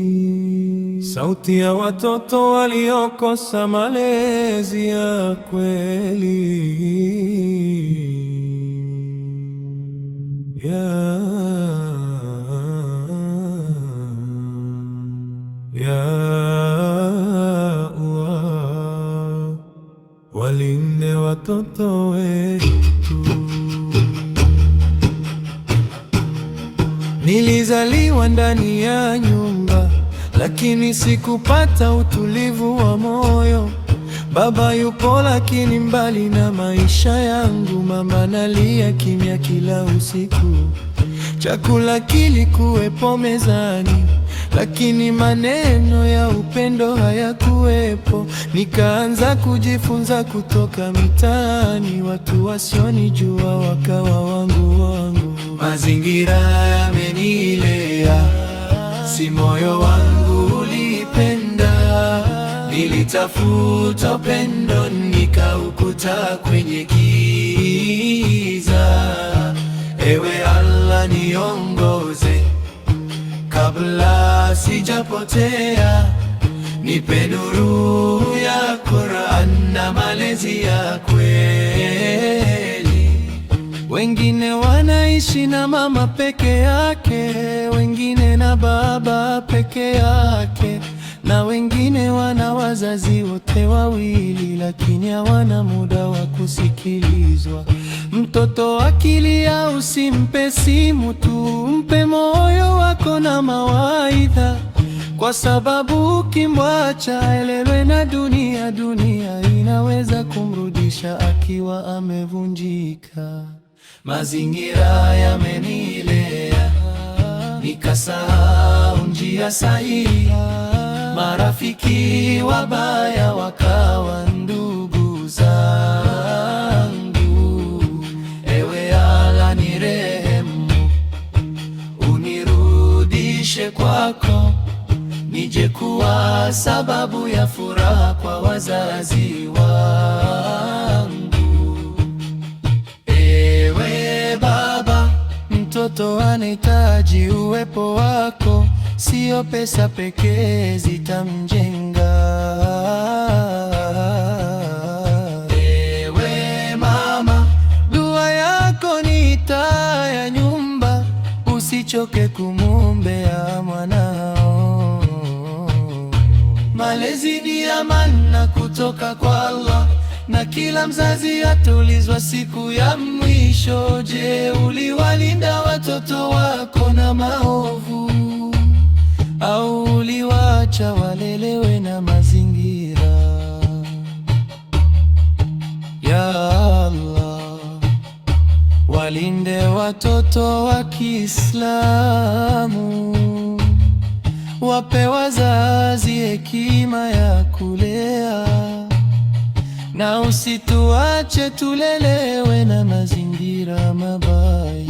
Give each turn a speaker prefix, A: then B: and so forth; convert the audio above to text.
A: Abubakari, sauti ya watoto waliokosa malezi ya kweli. Ya Allah, walinde watoto wetu. Nilizaliwa ndani ya nyumba, lakini sikupata utulivu wa moyo. Baba yupo lakini mbali na maisha yangu. Mama nalia kimya kila usiku. Chakula kilikuwepo mezani, lakini maneno ya upendo hayakuwepo. Nikaanza kujifunza kutoka mitaani, watu wasionijua wakawa wangu. Mazingira yamenilea, si moyo wangu ulipenda. Nilitafuta upendo nikaukuta kwenye giza. Ewe Allah niongoze kabla sijapotea, nipe nuru ya Qur'an na malezi ya kweli. Wengine wanaishi na mama peke yake, wengine na baba peke yake, na wengine wana wazazi wote wawili, lakini hawana muda wa kusikilizwa. Mtoto akilia usimpe simu tu, mpe moyo wako na mawaidha, kwa sababu ukimwacha aelewe na dunia inaweza kumrudisha akiwa amevunjika. Mazingira yamenilea, nikasahau njia sahihi. Marafiki wabaya wakawa ndugu zangu. Ewe Allah nirehemu, unirudishe kwako, nije kuwa sababu ya furaha kwa wazazi wangu. Ewe baba, mtoto anahitaji uwepo wako, sio pesa pekee zitamjenga. Ewe mama, dua yako ni taa ya nyumba, usichoke kumwombea mwanao. Malezi ni amana kutoka kwa Allah, na kila mzazi ataulizwa siku ya mwisho. Je, uliwalinda watoto wako na maovu, au uliwacha walelewe na mazingira? Ya Allah, walinde watoto wa Kiislamu, wape wazazi hekima ya kulea, na usituache tulelewe na mazingira mabaya.